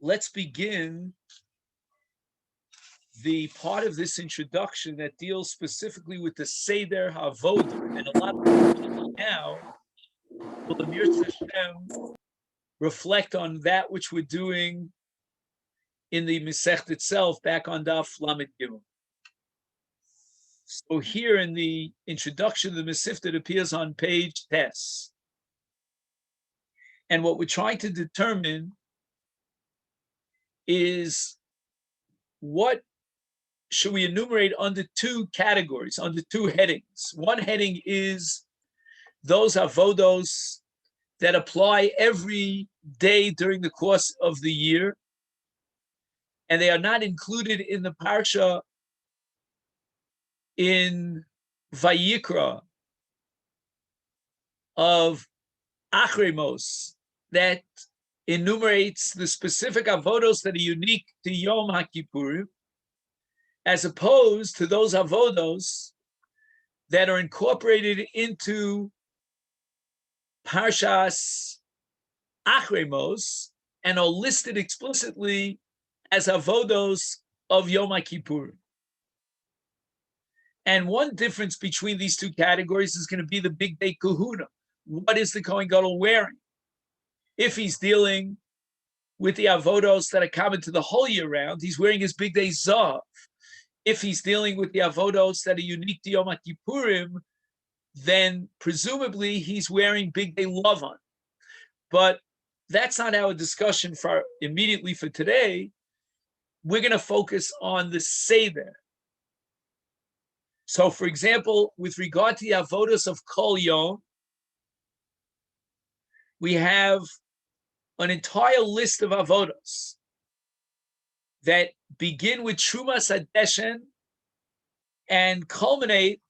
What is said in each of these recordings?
let's begin the part of this introduction that deals specifically with the Seder Havodah. And a lot of people now will, Amir Hashem, reflect on that which we're doing in the Masechet itself, back on Daf Lamed Gimel. So here in the introduction of the Masechet, it appears on page Tes. And what we're trying to determine is what should we enumerate under two categories, under two headings. One heading is those avodos that apply every day during the course of the year, and they are not included in the parsha in Vayikra of Achremos that enumerates the specific avodos that are unique to Yom HaKippurim, as opposed to those avodos that are incorporated into Parshas Achremos and are listed explicitly as avodos of Yom HaKippurim. And one difference between these two categories is going to be the big day kahuna. What is the Kohen Gadol wearing? If he's dealing with the avodos that are common to the whole year round, he's wearing his big day zav. If he's dealing with the avodos that are unique to Yom HaKippurim, then presumably he's wearing big day lavan. But that's not our discussion for immediately for today. We're going to focus on the Seder. So, for example, with regard to the avodos of Kol Yom, we have an entire list of avodos that begin with Trumas Hadeshen and culminate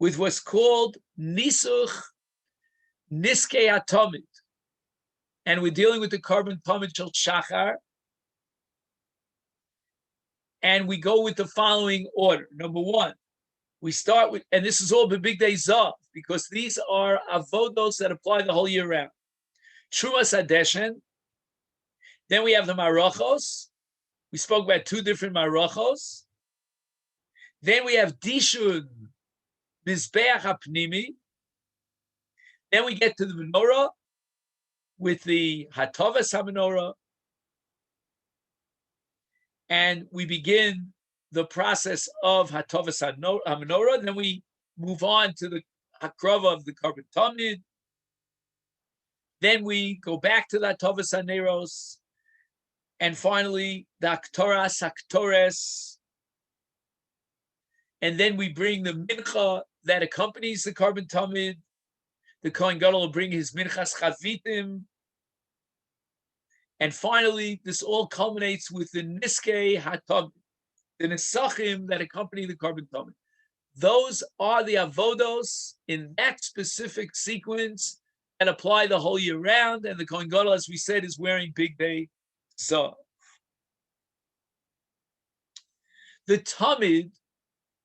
with what's called Nisuch Niskei HaTamid. And we're dealing with the Korban Tamid Shel Shachar. And we go with the following order. Number one, we start with, and this is all B'Big Day Zav, because these are avodos that apply the whole year round. Trumas Hadeshen. Then we have the Marachos. We spoke about two different Marachos. Then we have Dishun Mizbeach HaPnimi. Then we get to the menorah with the Hatovas HaMenorah. And we begin the process of Hatovas HaMenorah. Then we move on to the Hakrava of the Korban Tamid. Then we go back to the Hatovas HaNeros. And finally, the Aktoras Aktores. And then we bring the Mincha that accompanies the Korban Tamid. The Kohen Gadol will bring his Minchas Chavitim. And finally, this all culminates with the Niskei HaTamid, the Nesachim that accompany the Korban Tamid. Those are the avodos in that specific sequence that apply the whole year round. And the Kohen Gadol, as we said, is wearing big day zav. The Tamid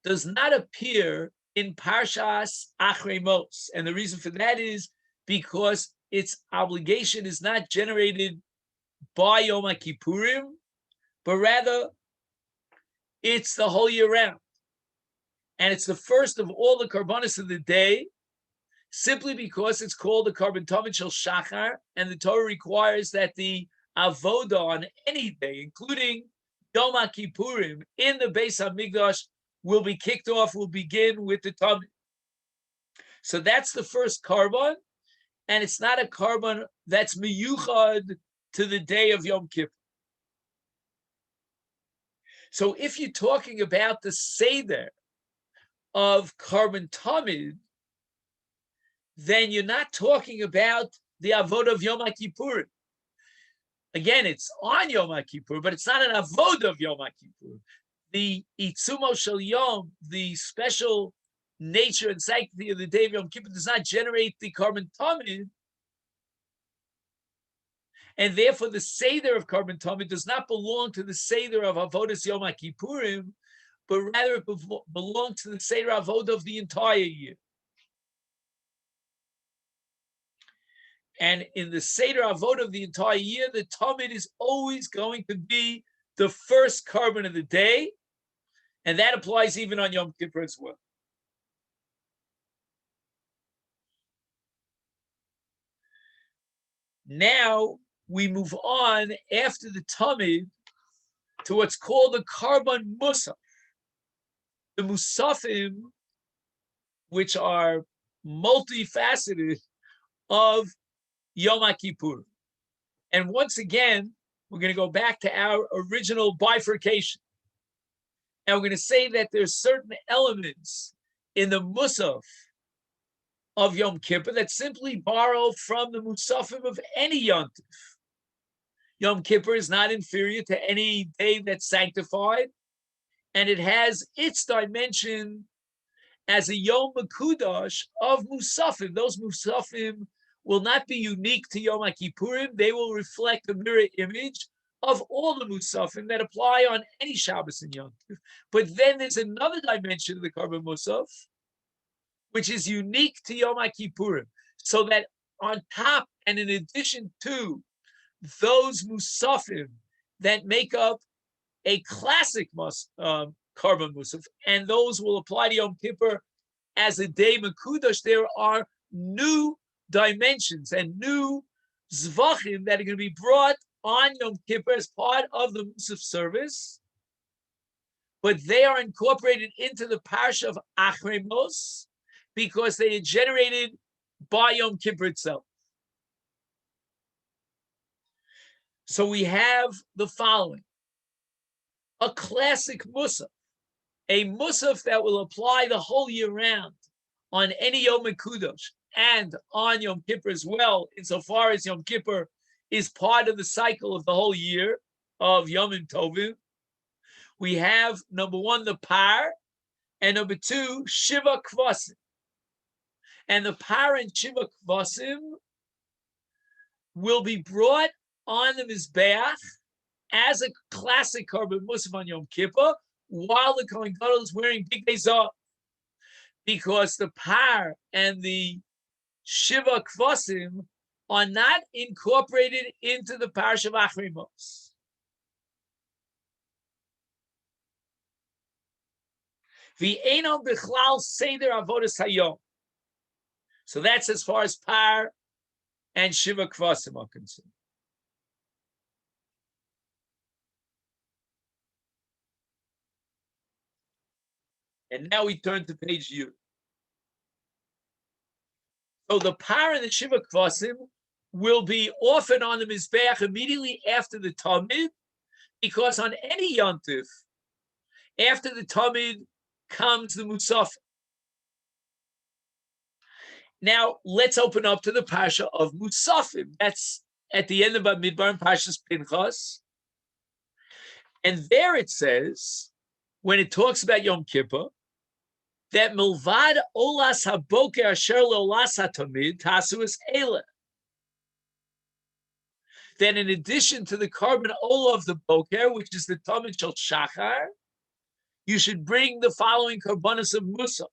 does not appear in Parshas Achremos. And the reason for that is because its obligation is not generated by Yom HaKippurim, but rather it's the whole year round. And it's the first of all the karbanos of the day, simply because it's called the Korban Tamid Shel Shachar, and the Torah requires that the avodah on any day, including Yom HaKippurim, in the Beis HaMikdash, will be kicked off, will begin with the Tamid. So that's the first karban, and it's not a karban that's miyuchad to the day of Yom Kippur. So if you're talking about the Seder of Korban Tamid, then you're not talking about the avodah of Yom HaKippurim. Again, it's on Yom HaKippur, but it's not an avodah of Yom HaKippur. The Itzumo Shel Yom, the special nature and sanctity of the day of Yom Kippur, does not generate the Korban Tamid, and therefore the Seder of Korban Tamid does not belong to the Seder of Avodas Yom HaKippurim, but rather it belongs to the Seder Avodah of the entire year. And in the Seder Avot of the entire year, the Tamid is always going to be the first carbon of the day. And that applies even on Yom Kippur as well. Now we move on after the Tamid to what's called the Karban Musaf. The Musafim, which are multifaceted of Yom Kippur. And once again, we're going to go back to our original bifurcation. And we're going to say that there's certain elements in the Musaf of Yom Kippur that simply borrow from the Musafim of any Yom Tov. Yom Kippur is not inferior to any day that's sanctified, and it has its dimension as a Yom Mekudash of Musafim. Those Musafim will not be unique to Yom Kippurim. They will reflect a mirror image of all the Musafim that apply on any Shabbos and Yom Tov. But then there's another dimension of the Karban Musaf, which is unique to Yom Kippurim. So that on top and in addition to those Musafim that make up a classic Karban Musaf, and those will apply to Yom Kippur as a day Mekudash, there are new dimensions and new Zvachim that are going to be brought on Yom Kippur as part of the Musaf service, but they are incorporated into the Parsha of Achrei Mos because they are generated by Yom Kippur itself. So we have the following: a classic Musaf, a Musaf that will apply the whole year round on any Yom Mekudash and on Yom Kippur as well, insofar as Yom Kippur is part of the cycle of the whole year of Yomim Tovim. We have, number one, the Par, and number two, Shiva Kvasim. And the Par and Shiva Kvasim will be brought on the Mizbeach as a classic Karban Musaf on Yom Kippur, while the Kohen Gadol is wearing big Zav, because the Par and the Shiva Kvasim are not incorporated into the Parsha of Achrei Mos. V'eino b'chlal seder avodas hayom. So that's as far as Par and Shiva Kvasim are concerned. And now we turn to page U. So the Par and the Shiva Kvasim will be often on the Mizbeach immediately after the Tamid, because on any Yom Tov, after the Tamid comes the Musaf. Now let's open up to the Parsha of Musafim. That's at the end of Midbar and Parshas Pinchas. And there it says, when it talks about Yom Kippur, that milvad olas haboker asher leolas hatamid tasu es eila. Then in addition to the carbon ola of the boker, which is the tamid shel shachar, you should bring the following karbanos of musaf.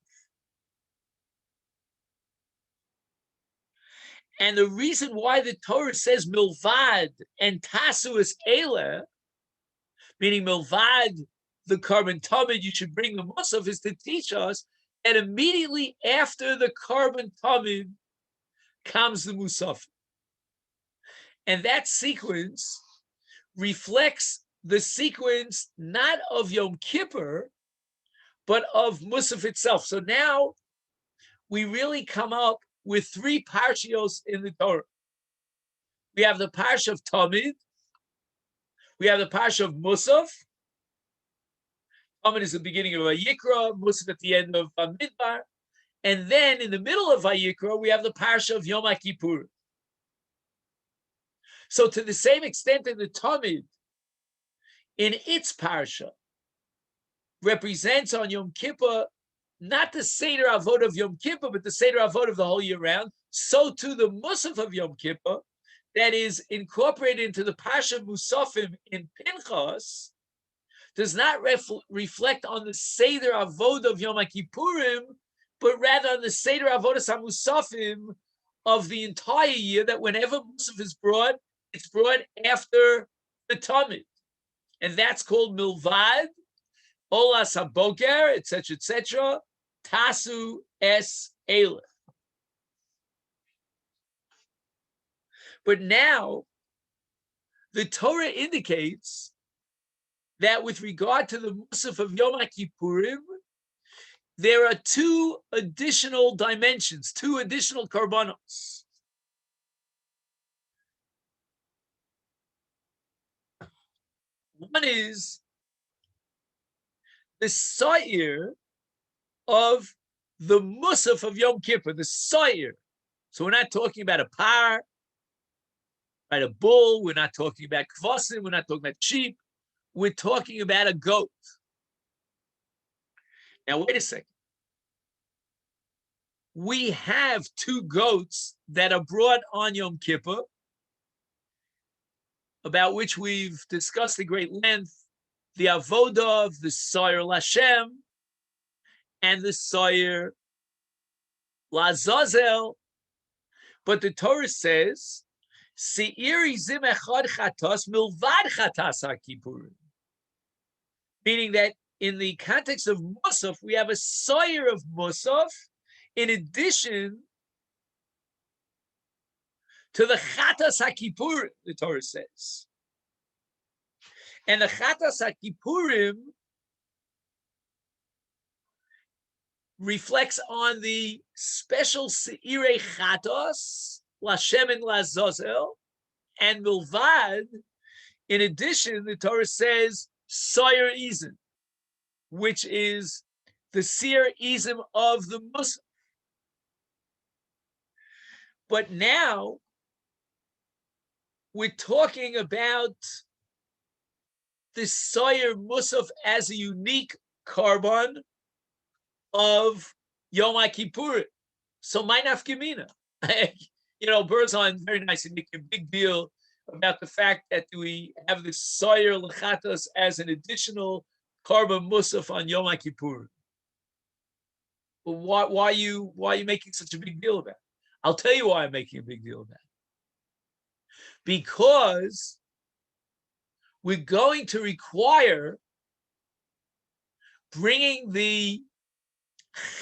And the reason why the Torah says milvad and tasu es eila, meaning milvad, the carbon tamid, you should bring the musaf, is to teach us that immediately after the carbon tamid comes the musaf. And that sequence reflects the sequence not of Yom Kippur, but of Musaf itself. So now we really come up with three parshios in the Torah. We have the parsha of Tamid, we have the parsha of Musaf. Tamid is the beginning of Vayikra, Musaf at the end of Midbar, and then in the middle of Vayikra we have the parsha of Yom Kippur. So to the same extent that the Tamid in its parsha represents on Yom Kippur not the Seder Avot of Yom Kippur, but the Seder Avot of the whole year round, so too the Musaf of Yom Kippur that is incorporated into the Parsha Musafim in Pinchas does not reflect on the Seder Avot of Yom Kippurim, but rather on the Seder Avodas HaMusafim of the entire year that whenever Musaf is brought, it's brought after the Tamid. And that's called Milvad, Olas HaBoker, etc., Tasu Es Elef. But now, the Torah indicates that with regard to the Musaf of Yom HaKippurim, there are two additional dimensions, two additional karbanos. One is the Sa'ir of the Musaf of Yom Kippur, the Sa'ir. So we're not talking about a par, right, a bull. We're not talking about kvasim. We're not talking about sheep. We're talking about a goat. Now, wait a second. We have two goats that are brought on Yom Kippur, about which we've discussed at great length, the avodah of the Sa'ir Lashem and the Sa'ir Lazazel. But the Torah says, Se'ir izim echad chatas milvad chatas HaKippurim. Meaning that in the context of Musaf, we have a Sa'ir of Musaf in addition to the Chatas HaKippurim, the Torah says. And the Chatas HaKippurim reflects on the special Se'irei Chatos, Lashem and Lazazel, and Milvad. In addition, the Torah says, Sa'ir Izim, which is the Seir Izim of the Musaf. But now, we're talking about the Sa'ir Musaf as a unique carbon of Yom HaKippur. So my nafkamina. Burzon very nicely making a big deal about the fact that we have the Sa'ir L'chatas as an additional carbon musaf on Yom HaKippur. Well, why are you making such a big deal about it? I'll tell you why I'm making a big deal about it. Because we're going to require bringing the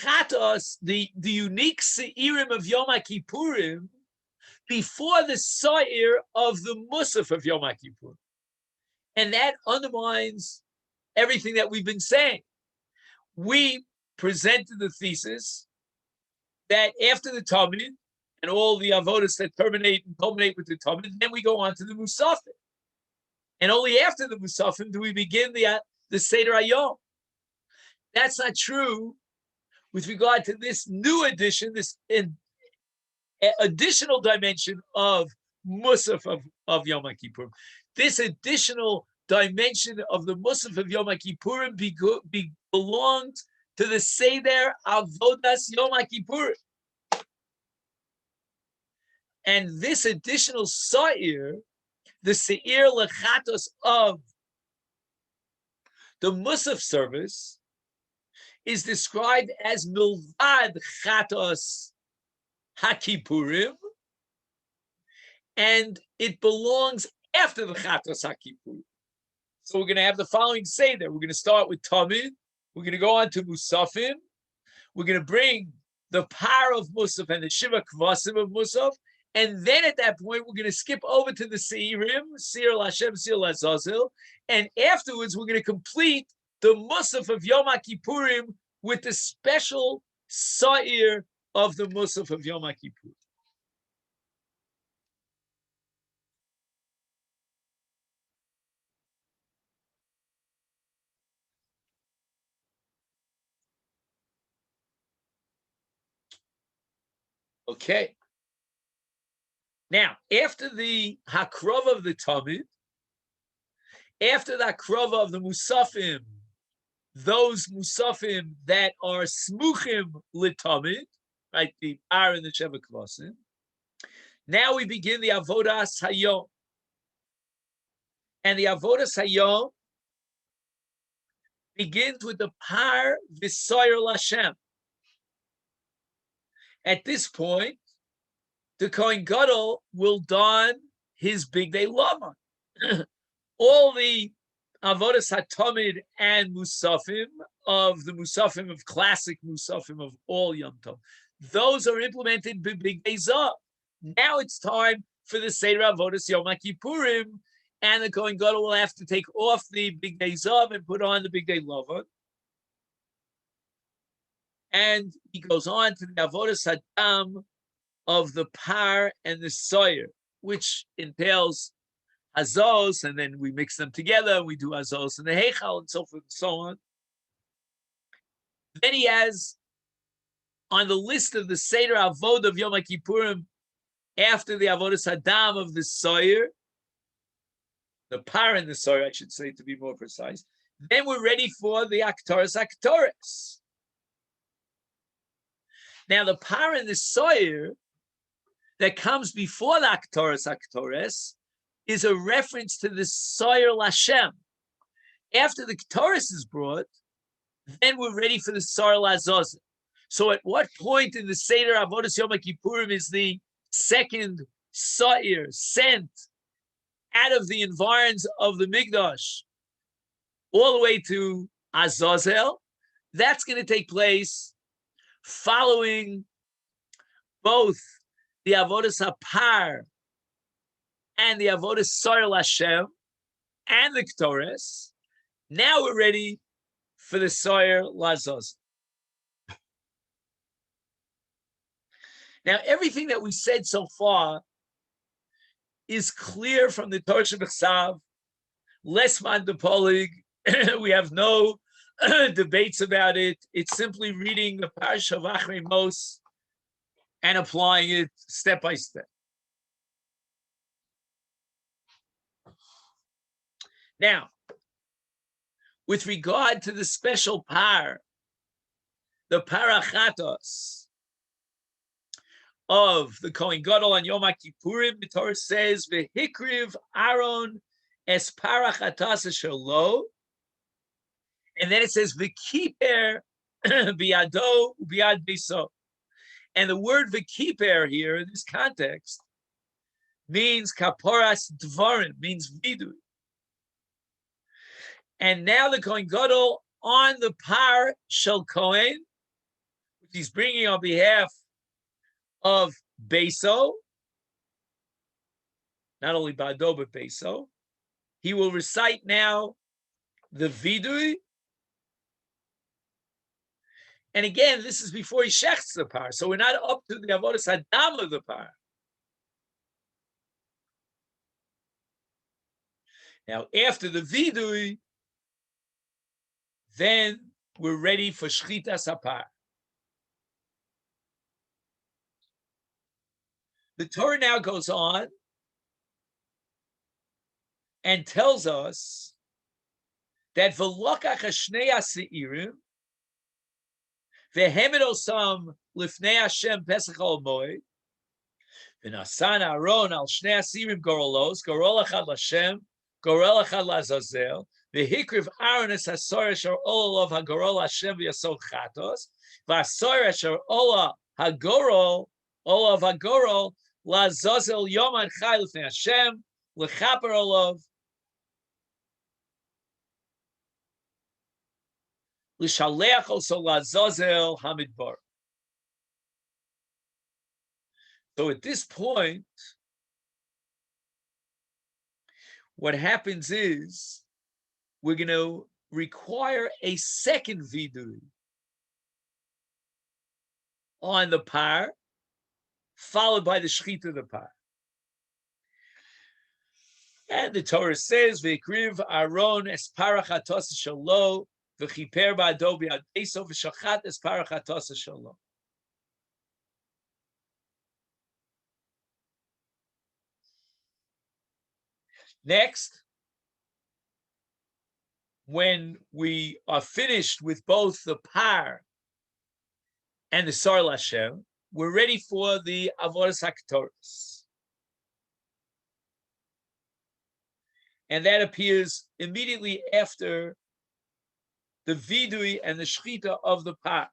chatas, the unique se'irim of Yom HaKippurim, before the sa'ir of the musaf of Yom HaKippur. And that undermines everything that we've been saying. We presented the thesis that after the Talmud and all the avodas that terminate and culminate with the Talmud, then we go on to the Musafim. And only after the Musafim do we begin the Seder Hayom. That's not true with regard to this new addition, this additional dimension of Musaf of Yom HaKippur. This additional dimension of the Musaf of Yom HaKippurim belongs to the Seder Avodas Yom HaKippur. And this additional Sa'ir, the Se'ir Lechatos of the Musaf service, is described as Milvad Chatos HaKippurim, and it belongs after the Chatos HaKippurim. So we're going to have the following Seder. We're going to start with Tamid. We're going to go on to Musafim. We're going to bring the power of Musaf and the Shiva Kvasim of Musaf. And then at that point, we're going to skip over to the Seirim, Seir Lashem, Seir Lazazel. And afterwards, we're going to complete the Musaf of Yom HaKippurim with the special Sa'ir of the Musaf of Yom HaKippur. Okay. Now, after the Hakrova of the Talmud, after the Hakrova of the Musafim, those Musafim that are Smuchim L'Talmud, right, the Ar and the Sheva Kvasim, now we begin the Avodas Hayom. And the Avodas Hayom begins with the Par V'Soyer Lashem. At this point, the Kohen Gadol will don his big day lavan. All the avodas hatamid and musafim of the musafim of classic musafim of all Yom Tov, those are implemented by big day zav. Now it's time for the Seder Avodas Yom Kippurim, and the Kohen Gadol will have to take off the big day zav and put on the big day lavan. And he goes on to the avodas hadam of the par and the soyer, which entails azos, and then we mix them together. We do azos and the heichal, and so forth and so on. Then he has on the list of the Seder Avod of Yom Kippurim, after the avodas hadam of the soyer, the par and the soyer, I should say, to be more precise. Then we're ready for the aktoras. Now, the par and the soyer that comes before the aktoras is a reference to the soyer lashem. After the ktoris is brought, then we're ready for the soyer lazozah. So at what point in the Seder Avodas Yom Kippurim is the second soyer sent out of the environs of the Mikdash all the way to Azazel? That's going to take place following both the avodas hapar and the avodas soyer lashem and the ktores. Now we're ready for the soyer lazos. Now everything that we said so far is clear from the Torah Shebechsav, less man de polig. We have no debates about it. It's simply reading the Parsha of Achrei Mos and applying it step by step. Now, with regard to the special par, the parachatos of the Kohen Gadol on Yom Kippurim, the Torah says, "V'hikriv Aaron es parachatas shelo," and then it says, "V'kiper biado ubiad biso." And the word "v'kiper" here in this context means kaporas dvarim, means vidu. And now the Kohen Gadol on the par shel Kohen, which he's bringing on behalf of Beso, not only Bado, but Beso, he will recite now the vidui. And again, this is before he shechts the par, so we're not up to the avodas hadam of the par. Now, after the vidui, then we're ready for shchitas hapar. The Torah now goes on and tells us that v'lokach hashnei aseirim v'hemed osam lifnei Hashem Pesach al Moed v'nasan Aaron al shnei asirim gorolos gorol echad l'Hashem gorol echad l'Azazel v'hikriv Aaron es hasor asher ola lov hagorol Hashem v'yasod chatos v'asor asher ola hagorol olav hagorol l'Azazel yom chai lifnei Hashem l'chaper olav l'shaleach also l'Azazel hamidbar. So at this point, what happens is we're going to require a second vidui on the par, followed by the shechita of the par. And the Torah says, "V'ikriv Aaron es parachatos shelo v'chiper ba'ado bi'ad Beso v'shachat es parachatos shelo." Next, when we are finished with both the par and the Sar Lashem, we're ready for the Avodas HaKtoros. And that appears immediately after the Vidui and the Shechita of the par.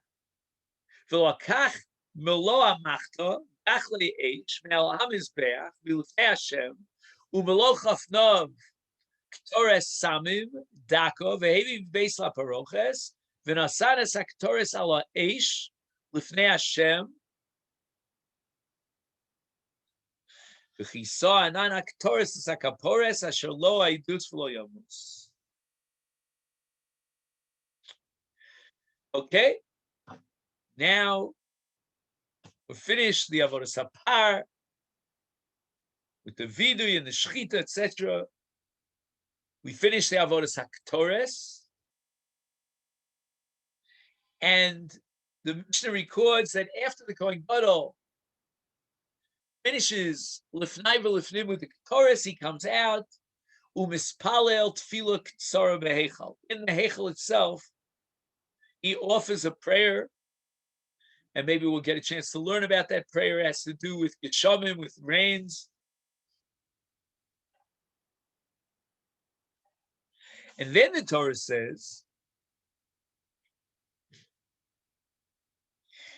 V'lakach melo ha'machta Achle H, Mel Hamizbeach, Vilfei Hashem, Umeloch Afnav, Ktores Samim, Dako, Vehevi Beis La Paroches, Venasanes Aktores Ala Eish, Lifnei Hashem, V'chisa Anan Aktores Sakapores, Asher Lo Aidus V'lo Yomus. Okay, now we finished the Avodas Hapar with the Vidui and the Shechita, etc. We finished the Avodas Haktores, and the Mishnah records that after the Kohen Gadol finishes Lifnai v'Lifnim with the Ketores, he comes out umispalel tefillah ktsara behechal. In the hechal itself, he offers a prayer, and maybe we'll get a chance to learn about that prayer. It has to do with Geshamim, with rains. And then the Torah says,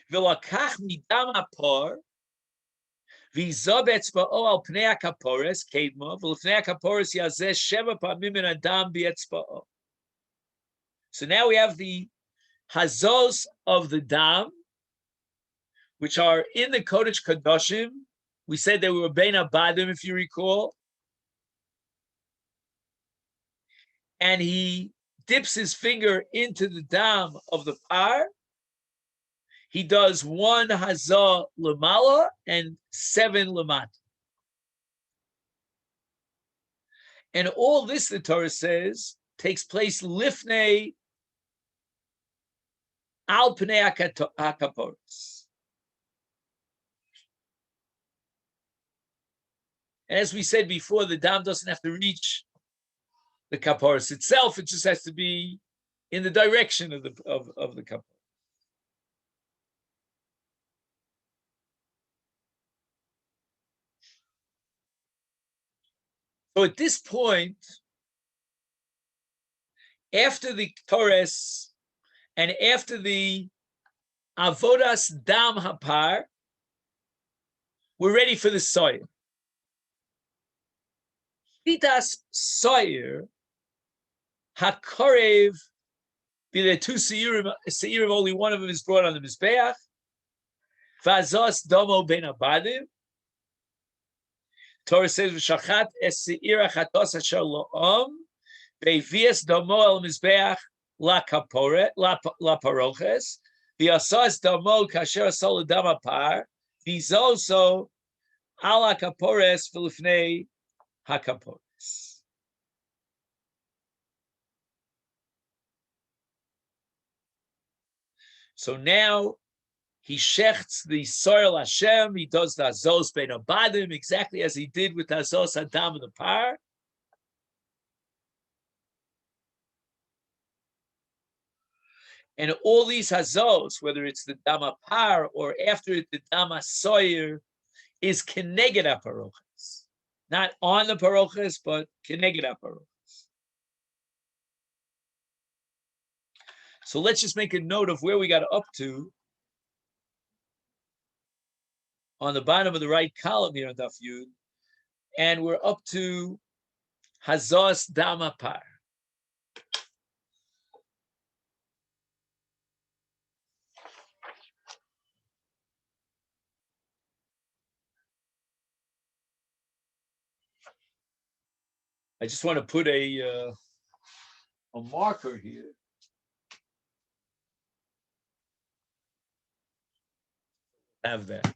"V'lakach midam apor, v'izab etzba'o al pnei hakapores kedma, v'lefnei hakapores yazeh sheva pamim min adam b'etzba'o." So now we have the hazos of the dam, which are in the Kodesh Kodshim. We said they were bein abadim, if you recall. And he dips his finger into the dam of the par. He does 1 hazah lemala and 7 lemata. And all this, the Torah says, takes place lifnei al pnei hakaporos. As we said before, the dam doesn't have to reach the kaporos itself; it just has to be in the direction of the kaporos. So at this point, after the Torres and after the avodas dam hapar, we're ready for the soyer. Shitas soyer hakorev, be there 2 seirim, only one of them is brought on the mizbeach. Vazos domo ben abadim. Torah says, "V'shachat es seir achatos asher lo'om, ve'vies domo el mizbeach la paroches, v'asas domo kasher asol l'dam hapar, v'zoso ala kapores v'lifnei hakapores." So now he shechts the soil Hashem. He does the azos ben abadim exactly as he did with the azos adam and the par. And all these hazos, whether it's the dama par or after it the dama soyer, is keneged aparoches, not on the paroches, but keneged aparoches. So let's just make a note of where we got up to on the bottom of the right column here on Daf Yud, and we're up to hazos dama par. I just want to put a marker here. Have that.